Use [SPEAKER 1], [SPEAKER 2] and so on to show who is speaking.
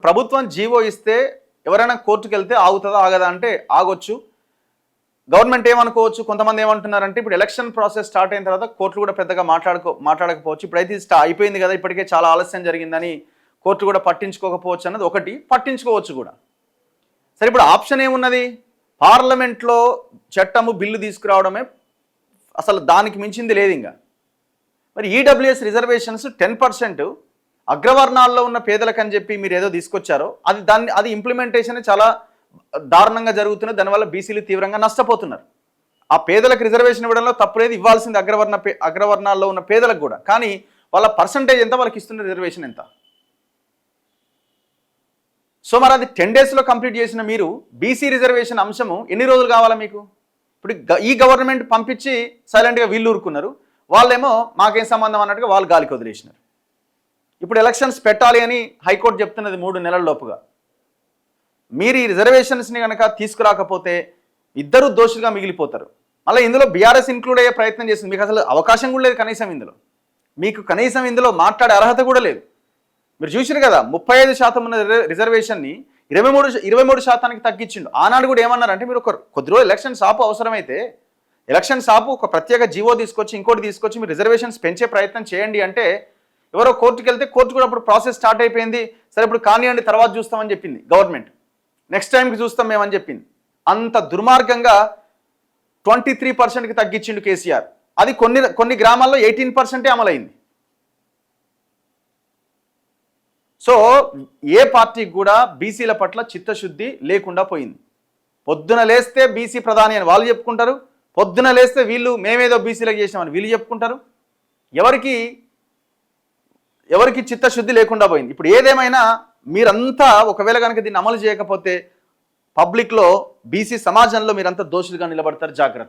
[SPEAKER 1] ప్రభుత్వం జీవో ఇస్తే ఎవరైనా కోర్టుకు వెళ్తే ఆగుతుందా ఆగదా అంటే ఆగొచ్చు. గవర్నమెంట్ ఏమనుకోవచ్చు, కొంతమంది ఏమంటున్నారంటే ఇప్పుడు ఎలక్షన్ ప్రాసెస్ స్టార్ట్ అయిన తర్వాత కోర్టులు కూడా పెద్దగా మాట్లాడకపోవచ్చు. ఇప్పుడైతే అయిపోయింది కదా, ఇప్పటికే చాలా ఆలస్యం జరిగిందని కోర్టు కూడా పట్టించుకోకపోవచ్చు అన్నది ఒకటి. పట్టించుకోవచ్చు కూడా. సరే, ఇప్పుడు ఆప్షన్ ఏమున్నది? పార్లమెంట్లో చట్టము బిల్లు తీసుకురావడమే, అసలు దానికి మించింది లేదు ఇంకా. మరి ఈడబ్ల్యూఎస్ రిజర్వేషన్స్ 10% అగ్రవర్ణాల్లో ఉన్న పేదలకు అని చెప్పి మీరు ఏదో తీసుకొచ్చారో అది ఇంప్లిమెంటేషన్ చాలా దారుణంగా జరుగుతున్నది. దానివల్ల బీసీలు తీవ్రంగా నష్టపోతున్నారు. ఆ పేదలకు రిజర్వేషన్ ఇవ్వడంలో తప్పులేదు, ఇవ్వాల్సింది అగ్రవర్ణాల్లో ఉన్న పేదలకు కూడా. కానీ వాళ్ళ పర్సంటేజ్ ఎంత, వాళ్ళకి ఇస్తున్న రిజర్వేషన్ ఎంత? సో మరి అది 10 daysలో కంప్లీట్ చేసిన మీరు బీసీ రిజర్వేషన్ అంశము ఎన్ని రోజులు కావాలా మీకు? ఇప్పుడు ఈ గవర్నమెంట్ పంపించి సైలెంట్గా వీళ్ళు ఊరుకున్నారు, వాళ్ళేమో మాకేం సంబంధం అన్నట్టుగా వాళ్ళు గాలికి వదిలేసినారు. ఇప్పుడు ఎలక్షన్స్ పెట్టాలి అని హైకోర్టు చెప్తున్నది 3 నెలల లోపుగా. మీరు ఈ రిజర్వేషన్స్ని కనుక తీసుకురాకపోతే ఇద్దరు దోషులుగా మిగిలిపోతారు. మళ్ళీ ఇందులో బీఆర్ఎస్ ఇంక్లూడ్ అయ్యే ప్రయత్నం చేసింది. మీకు అసలు అవకాశం కూడా లేదు కనీసం ఇందులో. మీకు కనీసం ఇందులో మాట్లాడే అర్హత కూడా లేదు. మీరు చూసారు కదా, 35% ఉన్న రిజర్వేషన్ని 23% తగ్గించిండు. ఆనాడు కూడా ఏమన్నారంటే మీరు కొద్ది రోజులు ఎలక్షన్స్ ఆపు, అవసరమైతే ఎలక్షన్స్ ఆపు, ఒక ప్రత్యేక జీవో తీసుకొచ్చి ఇంకోటి తీసుకొచ్చి మీరు రిజర్వేషన్స్ పెంచే ప్రయత్నం చేయండి అంటే ఎవరో కోర్టుకు వెళ్తే కోర్టు కూడా అప్పుడు ప్రాసెస్ స్టార్ట్ అయిపోయింది. సరే ఇప్పుడు కానివ్వండి, తర్వాత చూస్తామని చెప్పింది గవర్నమెంట్. నెక్స్ట్ టైంకి చూస్తాం మేమని చెప్పింది. అంత దుర్మార్గంగా 23%కి తగ్గించిండు కేసీఆర్. అది కొన్ని గ్రామాల్లో 18% అమలైంది. సో ఏ పార్టీకి కూడా బీసీల పట్ల చిత్తశుద్ధి లేకుండా పోయింది. పొద్దున లేస్తే బీసీ ప్రధాని అని వాళ్ళు చెప్పుకుంటారు, పొద్దున లేస్తే వీళ్ళు మేమేదో బీసీలకు చేసామని వీళ్ళు చెప్పుకుంటారు. ఎవరికి చిత్తశుద్ధి లేకుండా పోయింది. ఇప్పుడు ఏదేమైనా మీరంతా ఒకవేళ కనుక దీన్ని అమలు చేయకపోతే పబ్లిక్లో బీసీ సమాజంలో మీరంతా దోషులుగా నిలబడతారు. జాగ్రత్త.